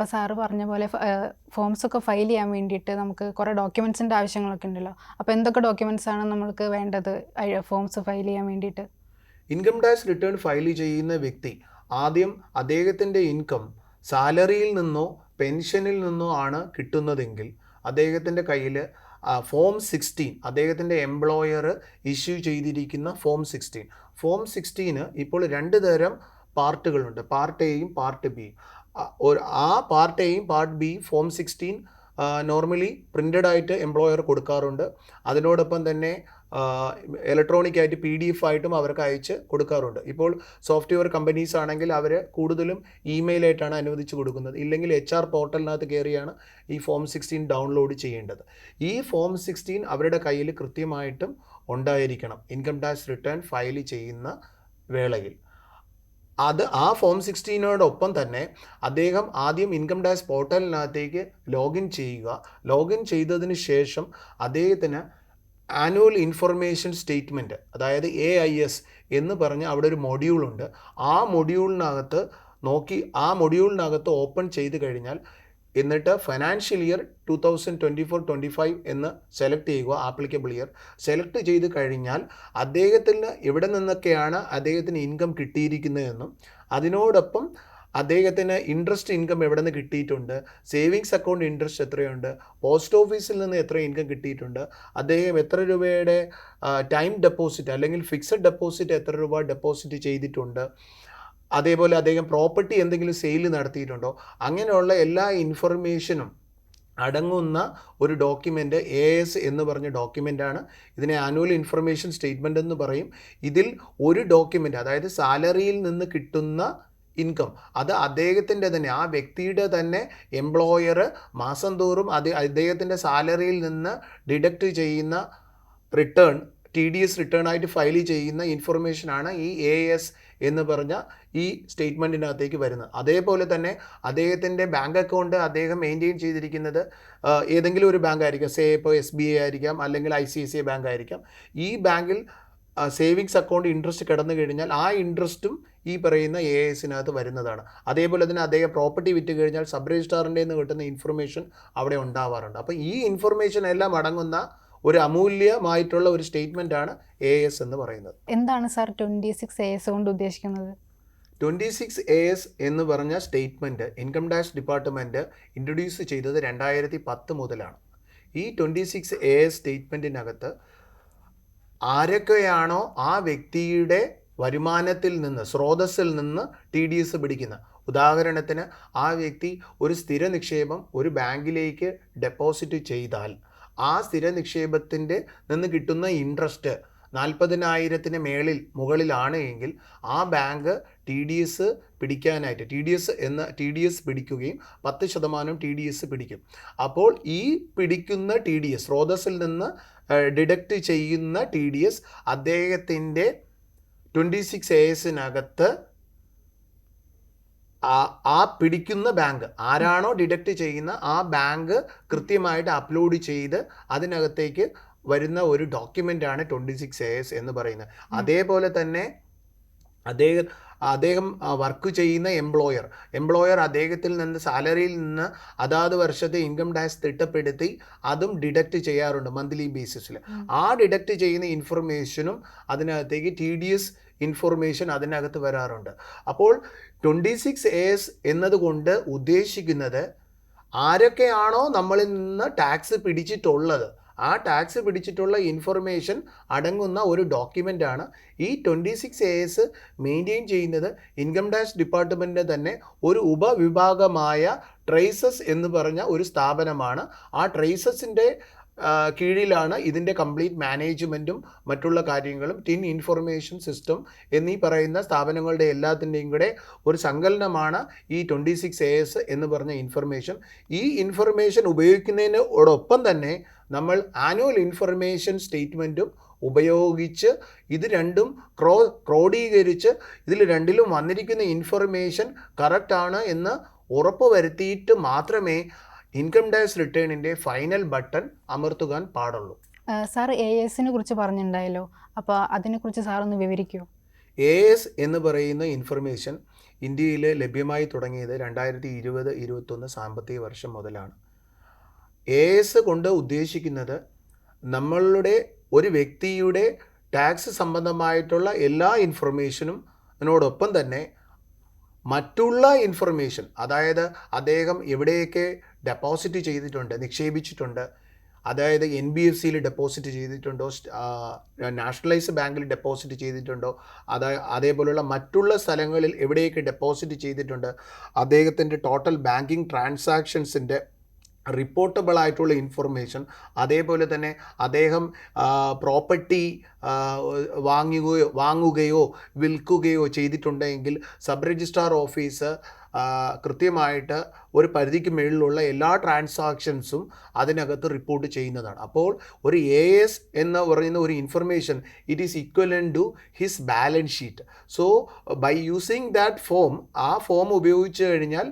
അപ്പോൾ സാറ് പറഞ്ഞ പോലെ ഫോംസ് ഒക്കെ ഫയൽ ചെയ്യാൻ വേണ്ടിയിട്ട് നമുക്ക് കുറേ ഡോക്യുമെൻസിൻ്റെ ആവശ്യങ്ങളൊക്കെ ഉണ്ടല്ലോ. അപ്പോൾ എന്തൊക്കെ ഡോക്യുമെൻറ്റ്സ് ആണ് നമ്മൾക്ക് വേണ്ടത് ഫോംസ് ഫയൽ ചെയ്യാൻ വേണ്ടിയിട്ട്? ഇൻകം ടാക്സ് റിട്ടേൺ ഫയൽ ചെയ്യുന്ന വ്യക്തി ആദ്യം അദ്ദേഹത്തിൻ്റെ ഇൻകം സാലറിയിൽ നിന്നോ പെൻഷനിൽ നിന്നോ ആണ് കിട്ടുന്നതെങ്കിൽ അദ്ദേഹത്തിൻ്റെ കയ്യിൽ ഫോം 16, അദ്ദേഹത്തിൻ്റെ എംപ്ലോയർ ഇഷ്യൂ ചെയ്തിരിക്കുന്ന ഫോം 16 ഇപ്പോൾ 2 തരം പാർട്ടുകളുണ്ട്, പാർട്ട് എയും പാർട്ട് ബിയും. ആ പാർട്ട് എയും part B form 16 normally printed ആയിട്ട് എംപ്ലോയർ കൊടുക്കാറുണ്ട്. അതിനോടൊപ്പം തന്നെ ഇലക്ട്രോണിക് ആയിട്ട് PDF ആയിട്ടും അവർക്ക് അയച്ച് കൊടുക്കാറുണ്ട്. ഇപ്പോൾ സോഫ്റ്റ്വെയർ കമ്പനീസ് ആണെങ്കിൽ അവർ കൂടുതലും ഇമെയിലായിട്ടാണ് അനുവദിച്ച് കൊടുക്കുന്നത്. ഇല്ലെങ്കിൽ HR പോർട്ടലിനകത്ത് കയറിയാണ് ഈ ഫോം 16 ഡൗൺലോഡ് ചെയ്യേണ്ടത്. ഈ ഫോം 16 അവരുടെ കയ്യിൽ കൃത്യമായിട്ടും ഉണ്ടായിരിക്കണം ഇൻകം ടാക്സ് റിട്ടേൺ ഫയൽ ചെയ്യുന്ന വേളയിൽ. ആ ഫോം 16നോടൊപ്പം തന്നെ അദ്ദേഹം ആദ്യം ഇൻകം ടാക്സ് പോർട്ടലിനകത്തേക്ക് ലോഗിൻ ചെയ്യുക. ലോഗിൻ ചെയ്തതിന് ശേഷം അദ്ദേഹത്തിന് ആനുവൽ ഇൻഫർമേഷൻ സ്റ്റേറ്റ്മെൻറ്റ്, അതായത് AIS എന്ന് പറഞ്ഞ് അവിടെ ഒരു മൊഡ്യൂളുണ്ട്. ആ മൊഡ്യൂളിനകത്ത് ഓപ്പൺ ചെയ്ത് കഴിഞ്ഞാൽ എന്നിട്ട് ഫിനാൻഷ്യൽ ഇയർ 2024-25 എന്ന് സെലക്ട് ചെയ്യുക, ആപ്ലിക്കബിൾ ഇയർ സെലക്ട് ചെയ്ത് കഴിഞ്ഞാൽ അദ്ദേഹത്തിന് എവിടെ നിന്നൊക്കെയാണ് അദ്ദേഹത്തിന് ഇൻകം കിട്ടിയിരിക്കുന്നതെന്നും അതിനോടൊപ്പം അദ്ദേഹത്തിന് ഇൻട്രസ്റ്റ് ഇൻകം എവിടെ നിന്ന് കിട്ടിയിട്ടുണ്ട്, സേവിങ്സ് അക്കൗണ്ട് ഇൻട്രസ്റ്റ് എത്രയുണ്ട്, പോസ്റ്റ് ഓഫീസിൽ നിന്ന് എത്ര ഇൻകം കിട്ടിയിട്ടുണ്ട്, അദ്ദേഹം എത്ര രൂപയുടെ ടൈം ഡെപ്പോസിറ്റ് അല്ലെങ്കിൽ ഫിക്സഡ് ഡെപ്പോസിറ്റ് എത്ര രൂപ ഡെപ്പോസിറ്റ് ചെയ്തിട്ടുണ്ട്, അതേപോലെ അദ്ദേഹം പ്രോപ്പർട്ടി എന്തെങ്കിലും സെയിൽ നടത്തിയിട്ടുണ്ടോ, അങ്ങനെയുള്ള എല്ലാ ഇൻഫർമേഷനും അടങ്ങുന്ന ഒരു ഡോക്യുമെൻ്റ് AIS എന്ന് പറഞ്ഞ ഡോക്യുമെൻ്റാണ്. ഇതിനെ ആനുവൽ ഇൻഫർമേഷൻ സ്റ്റേറ്റ്മെൻ്റ് എന്ന് പറയും. ഇതിൽ ഒരു ഡോക്യുമെൻ്റ്, അതായത് സാലറിയിൽ നിന്ന് കിട്ടുന്ന ഇൻകം, അത് അദ്ദേഹത്തിൻ്റെ തന്നെ, ആ വ്യക്തിയുടെ തന്നെ എംപ്ലോയർ മാസം തോറും അദ്ദേഹത്തിൻ്റെ സാലറിയിൽ നിന്ന് ഡിഡക്റ്റ് ചെയ്യുന്ന റിട്ടേൺ, TDS റിട്ടേൺ ആയിട്ട് ഫയൽ ചെയ്യുന്ന ഇൻഫർമേഷനാണ് ഈ AIS എന്ന് പറഞ്ഞ ഈ സ്റ്റേറ്റ്മെൻറ്റിനകത്തേക്ക് വരുന്നത്. അതേപോലെ തന്നെ അദ്ദേഹത്തിൻ്റെ ബാങ്ക് അക്കൗണ്ട് അദ്ദേഹം മെയിൻറ്റെയിൻ ചെയ്തിരിക്കുന്നത് ഏതെങ്കിലും ഒരു ബാങ്ക് ആയിരിക്കാം, ഇപ്പോൾ SBI ആയിരിക്കാം, അല്ലെങ്കിൽ ICICI ബാങ്ക് ആയിരിക്കാം. ഈ ബാങ്കിൽ സേവിങ്സ് അക്കൗണ്ട് ഇൻട്രസ്റ്റ് കിടന്നു കഴിഞ്ഞാൽ ആ ഇൻട്രസ്റ്റും ഈ പറയുന്ന AISനകത്ത് വരുന്നതാണ്. അതേപോലെ തന്നെ അദ്ദേഹം പ്രോപ്പർട്ടി വിറ്റ് കഴിഞ്ഞാൽ സബ് രജിസ്ട്രാറിൻ്റെ നിന്ന് കിട്ടുന്ന ഇൻഫർമേഷൻ അവിടെ ഉണ്ടാവാറുണ്ട്. അപ്പോൾ ഈ ഇൻഫർമേഷൻ എല്ലാം അടങ്ങുന്ന ഒരു അമൂല്യമായിട്ടുള്ള ഒരു സ്റ്റേറ്റ്മെൻറ്റാണ് AIS എന്ന് പറയുന്നത്. എന്താണ് സാർ 26AS കൊണ്ട് ഉദ്ദേശിക്കുന്നത്? 26AS എന്ന് പറഞ്ഞ statement income tax department introduce ചെയ്തത് 2010 മുതലാണ്. ഈ 26AS സ്റ്റേറ്റ്മെൻറ്റിനകത്ത് ആരൊക്കെയാണോ ആ വ്യക്തിയുടെ വരുമാനത്തിൽ നിന്ന്, സ്രോതസ്സിൽ നിന്ന് TDS പിടിക്കുന്ന, ഉദാഹരണത്തിന് ആ വ്യക്തി ഒരു സ്ഥിര നിക്ഷേപം ഒരു ബാങ്കിലേക്ക് ഡെപ്പോസിറ്റ് ചെയ്താൽ ആ സ്ഥിര നിക്ഷേപത്തിൻ്റെ നിന്ന് കിട്ടുന്ന ഇൻട്രസ്റ്റ് 40,000 മുകളിലാണ് എങ്കിൽ ആ ബാങ്ക് TDS പിടിക്കാനായിട്ട് TDS പിടിക്കുകയും 10% TDS പിടിക്കും. അപ്പോൾ ഈ പിടിക്കുന്ന TDS, സ്രോതസ്സിൽ നിന്ന് ഡിഡക്റ്റ് ചെയ്യുന്ന TDS അദ്ദേഹത്തിൻ്റെ 26ASനകത്ത് ആ പിടിക്കുന്ന ബാങ്ക് ആരാണോ ഡിഡക്റ്റ് ചെയ്യുന്ന ആ ബാങ്ക് കൃത്യമായിട്ട് അപ്ലോഡ് ചെയ്ത് അതിനകത്തേക്ക് വരുന്ന ഒരു ഡോക്യുമെൻ്റാണ് 26AS എന്ന് പറയുന്നത്. അതേപോലെ തന്നെ അദ്ദേഹം വർക്ക് ചെയ്യുന്ന എംപ്ലോയർ അദ്ദേഹത്തിൽ നിന്ന്, സാലറിയിൽ നിന്ന് അതാത് വർഷത്തെ ഇൻകം ടാക്സ് തിട്ടപ്പെടുത്തി അതും ഡിഡക്റ്റ് ചെയ്യാറുണ്ട് മന്ത്ലി ബേസിസിൽ. ആ ഡിഡക്റ്റ് ചെയ്യുന്ന ഇൻഫർമേഷനും അതിനകത്തേക്ക് TDS ഇൻഫർമേഷൻ അതിനകത്ത് വരാറുണ്ട്. അപ്പോൾ 26AS എന്നതുകൊണ്ട് ഉദ്ദേശിക്കുന്നത് ആരൊക്കെയാണോ നമ്മളിൽ നിന്ന് ടാക്സ് പിടിച്ചിട്ടുള്ളത്, ആ ടാക്സ് പിടിച്ചിട്ടുള്ള ഇൻഫർമേഷൻ അടങ്ങുന്ന ഒരു ഡോക്യുമെൻ്റാണ് ഈ 26AS മെയിൻറ്റെയിൻ ചെയ്യുന്നത്. ഇൻകം ടാക്സ് ഡിപ്പാർട്ട്മെൻറ്റിൻ്റെ തന്നെ ഒരു ഉപവിഭാഗമായ ട്രേസസ് എന്ന് പറഞ്ഞ ഒരു സ്ഥാപനമാണ്. ആ ട്രേസസിൻ്റെ കീഴിലാണ് ഇതിൻ്റെ കംപ്ലീറ്റ് മാനേജ്മെൻറ്റും മറ്റുള്ള കാര്യങ്ങളും. ടിൻ ഇൻഫർമേഷൻ സിസ്റ്റം എന്നീ പറയുന്ന സ്ഥാപനങ്ങളുടെ എല്ലാത്തിൻ്റെയും കൂടെ ഒരു സങ്കലനമാണ് ഈ 26AS എന്ന് പറഞ്ഞ ഇൻഫർമേഷൻ. ഈ ഇൻഫർമേഷൻ ഉപയോഗിക്കുന്നതിനോടൊപ്പം തന്നെ നമ്മൾ ആനുവൽ ഇൻഫർമേഷൻ സ്റ്റേറ്റ്മെൻറ്റും ഉപയോഗിച്ച് ഇത് രണ്ടും ക്രോഡീകരിച്ച് ഇതിൽ രണ്ടിലും വന്നിരിക്കുന്ന ഇൻഫർമേഷൻ കറക്റ്റാണ് എന്ന് ഉറപ്പ് വരുത്തിയിട്ട് മാത്രമേ ഇൻകം ടാക്സ് റിട്ടേണിൻ്റെ ഫൈനൽ ബട്ടൺ അമർത്തുവാൻ പാടുള്ളൂ. സാർ AISനെ കുറിച്ച് പറഞ്ഞിട്ടുണ്ടായല്ലോ, അപ്പോൾ അതിനെക്കുറിച്ച് സാറൊന്ന് വിവരിക്കുമോ? AIS എന്ന് പറയുന്ന ഇൻഫർമേഷൻ ഇന്ത്യയിൽ ലഭ്യമായി തുടങ്ങിയത് 2020-21 സാമ്പത്തിക വർഷം മുതലാണ്. AS കൊണ്ട് ഉദ്ദേശിക്കുന്നത് നമ്മളുടെ ഒരു വ്യക്തിയുടെ ടാക്സ് സംബന്ധമായിട്ടുള്ള എല്ലാ ഇൻഫർമേഷനും അതിനോടൊപ്പം തന്നെ മറ്റുള്ള ഇൻഫർമേഷൻ, അതായത് അദ്ദേഹം എവിടെയൊക്കെ ഡെപ്പോസിറ്റ് ചെയ്തിട്ടുണ്ട്, നിക്ഷേപിച്ചിട്ടുണ്ട്, അതായത് NBFCയിൽ ഡെപ്പോസിറ്റ് ചെയ്തിട്ടുണ്ടോ, നാഷണലൈസ്ഡ് ബാങ്കിൽ ഡെപ്പോസിറ്റ് ചെയ്തിട്ടുണ്ടോ, അതേപോലുള്ള മറ്റുള്ള സ്ഥലങ്ങളിൽ എവിടെയൊക്കെ ഡെപ്പോസിറ്റ് ചെയ്തിട്ടുണ്ട്, അദ്ദേഹത്തിൻ്റെ ടോട്ടൽ ബാങ്കിങ് ട്രാൻസാക്ഷൻസിൻ്റെ റിപ്പോർട്ടബിൾ ആയിട്ടുള്ള ഇൻഫർമേഷൻ, അതേപോലെ തന്നെ അദ്ദേഹം പ്രോപ്പർട്ടി വാങ്ങുകയോ വിൽക്കുകയോ ചെയ്തിട്ടുണ്ടെങ്കിൽ സബ് രജിസ്ട്രാർ ഓഫീസ് കൃത്യമായിട്ട് ഒരു പരിധിക്ക് മുകളിലുള്ള എല്ലാ ട്രാൻസാക്ഷൻസും അതിനകത്ത് റിപ്പോർട്ട് ചെയ്യുന്നതാണ്. അപ്പോൾ ഒരു AS എന്ന് പറയുന്ന ഒരു information it is equivalent to his balance sheet. So by using that form, ആ ഫോം ഉപയോഗിച്ച് കഴിഞ്ഞാൽ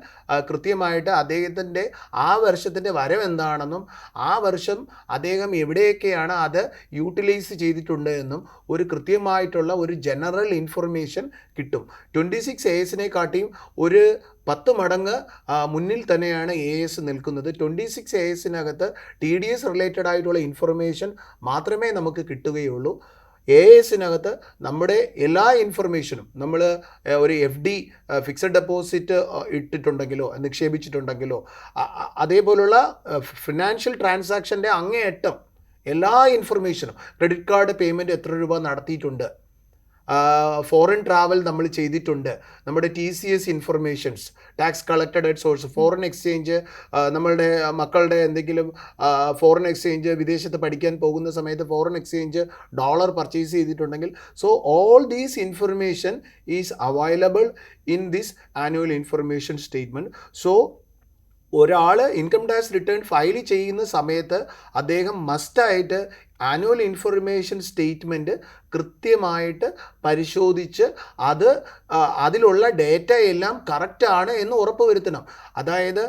കൃത്യമായിട്ട് അദ്ദേഹത്തിൻ്റെ ആ വർഷത്തിൻ്റെ വരവ് എന്താണെന്നും ആ വർഷം അദ്ദേഹം എവിടെയൊക്കെയാണ് അത് യൂട്ടിലൈസ് ചെയ്തിട്ടുണ്ട് എന്നും ഒരു കൃത്യമായിട്ടുള്ള ഒരു ജനറൽ ഇൻഫർമേഷൻ കിട്ടും. 26 ASനെക്കാട്ടിയും ഒരു 10 മടങ്ങ് മുന്നിൽ തന്നെയാണ് AS നിൽക്കുന്നത്. 26 ASനകത്ത് TDS റിലേറ്റഡ് ആയിട്ടുള്ള ഇൻഫർമേഷൻ മാത്രമേ നമുക്ക് കിട്ടുകയുള്ളൂ. ASനകത്ത് നമ്മുടെ എല്ലാ ഇൻഫർമേഷനും, നമ്മൾ ഒരു FD ഫിക്സഡ് ഡെപ്പോസിറ്റ് ഇട്ടിട്ടുണ്ടെങ്കിലോ നിക്ഷേപിച്ചിട്ടുണ്ടെങ്കിലോ അതേപോലുള്ള ഫിനാൻഷ്യൽ ട്രാൻസാക്ഷൻ്റെ അങ്ങേയറ്റം എല്ലാ ഇൻഫർമേഷനും, ക്രെഡിറ്റ് കാർഡ് പേയ്മെൻറ്റ് എത്ര രൂപ നടത്തിയിട്ടുണ്ട്, ഫോറിൻ ട്രാവൽ നമ്മൾ ചെയ്തിട്ടുണ്ട്, നമ്മുടെ TCS informations, tax collected at source, foreign exchange, നമ്മളുടെ മക്കളുടെ എന്തെങ്കിലും ഫോറിൻ എക്സ്ചേഞ്ച്, വിദേശത്ത് പഠിക്കാൻ പോകുന്ന സമയത്ത് ഫോറിൻ എക്സ്ചേഞ്ച് ഡോളർ പർച്ചേസ് ചെയ്തിട്ടുണ്ടെങ്കിൽ, so all these information is available in this annual information statement. So ഒരാൾ ഇൻകം ടാക്സ് റിട്ടേൺ ഫയൽ ചെയ്യുന്ന സമയത്ത് അദ്ദേഹം മസ്റ്റായിട്ട് ആനുവൽ ഇൻഫർമേഷൻ സ്റ്റേറ്റ്മെൻറ്റ് കൃത്യമായിട്ട് പരിശോധിച്ച് അതിലുള്ള ഡേറ്റ എല്ലാം കറക്റ്റാണ് എന്ന് ഉറപ്പ് വരുത്തണം. അതായത്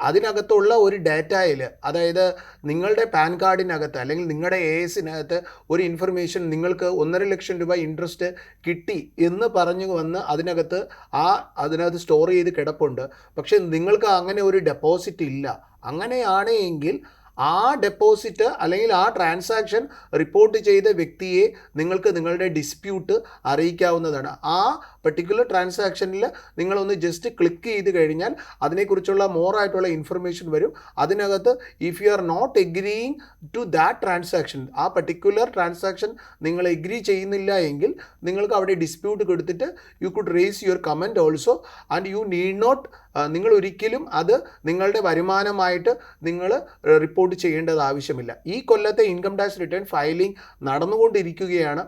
അതിനകത്തുള്ള ഒരു ഡേറ്റയിൽ, അതായത് നിങ്ങളുടെ പാൻ കാർഡിനകത്ത് അല്ലെങ്കിൽ നിങ്ങളുടെ ASനകത്ത് ഒരു ഇൻഫർമേഷൻ നിങ്ങൾക്ക് 1.5 ലക്ഷം രൂപ ഇൻട്രസ്റ്റ് കിട്ടി എന്ന് പറഞ്ഞു വന്ന് അതിനകത്ത് സ്റ്റോർ ചെയ്ത് കിടപ്പുണ്ട്. പക്ഷേ നിങ്ങൾക്ക് അങ്ങനെ ഒരു ഡെപ്പോസിറ്റ് ഇല്ല. അങ്ങനെയാണ് എങ്കിൽ ആ ഡെപ്പോസിറ്റ് അല്ലെങ്കിൽ ആ ട്രാൻസാക്ഷൻ റിപ്പോർട്ട് ചെയ്ത വ്യക്തിയെ നിങ്ങൾക്ക് നിങ്ങളുടെ ഡിസ്പ്യൂട്ട് അറിയിക്കാവുന്നതാണ്. ആ പെർട്ടിക്കുലർ ട്രാൻസാക്ഷനിൽ നിങ്ങളൊന്ന് ജസ്റ്റ് ക്ലിക്ക് ചെയ്ത് കഴിഞ്ഞാൽ അതിനെക്കുറിച്ചുള്ള മോറായിട്ടുള്ള ഇൻഫർമേഷൻ വരും. അതിനകത്ത് if you are not agreeing to that transaction, ആ പെർട്ടിക്കുലർ ട്രാൻസാക്ഷൻ നിങ്ങൾ എഗ്രി ചെയ്യുന്നില്ല എങ്കിൽ നിങ്ങൾക്ക് അവിടെ ഡിസ്പ്യൂട്ട് കൊടുത്തിട്ട് you could raise your comment also and you need not, നിങ്ങൾ ഒരിക്കലും അത് നിങ്ങളുടെ വരുമാനമായിട്ട് നിങ്ങൾ റിപ്പോർട്ട് ചെയ്യേണ്ടത് ആവശ്യമില്ല. ഈ കൊല്ലത്തെ ഇൻകം ടാക്സ് റിട്ടേൺ ഫയലിംഗ് നടന്നുകൊണ്ടിരിക്കുകയാണ്.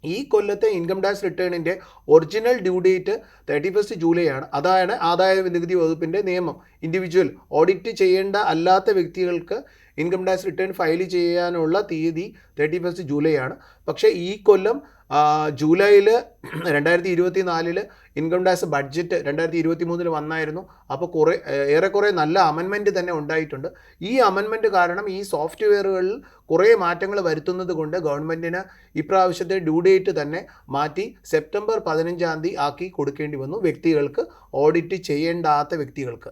ഈ കൊല്ലത്തെ ഇൻകം ടാക്സ് റിട്ടേണിൻ്റെ ഒറിജിനൽ ഡ്യൂ ഡേറ്റ് 31 ജൂലൈ ആണ്. അതാണ് ആദായ നികുതി വകുപ്പിൻ്റെ നിയമം. ഇൻഡിവിജ്വൽ ഓഡിറ്റ് ചെയ്യേണ്ട അല്ലാത്ത വ്യക്തികൾക്ക് ഇൻകം ടാക്സ് റിട്ടേൺ ഫയൽ ചെയ്യാനുള്ള തീയതി 31 ജൂലൈ ആണ്. പക്ഷേ ഈ കൊല്ലം ജൂലൈയിൽ 2024 ഇൻകം ടാക്സ് ബഡ്ജറ്റ് 2023 വന്നായിരുന്നു. അപ്പോൾ ഏറെക്കുറെ നല്ല അമെൻമെൻറ്റ് തന്നെ ഉണ്ടായിട്ടുണ്ട്. ഈ അമെൻമെൻറ്റ് കാരണം ഈ സോഫ്റ്റ്വെയറുകളിൽ കുറേ മാറ്റങ്ങൾ വരുത്തുന്നത് കൊണ്ട് ഗവൺമെൻറ്റിന് ഇപ്രാവശ്യത്തെ ഡ്യൂ ഡേറ്റ് തന്നെ മാറ്റി സെപ്റ്റംബർ 15 ആക്കി കൊടുക്കേണ്ടി വന്നു വ്യക്തികൾക്ക്, ഓഡിറ്റ് ചെയ്യേണ്ടാത്ത വ്യക്തികൾക്ക്.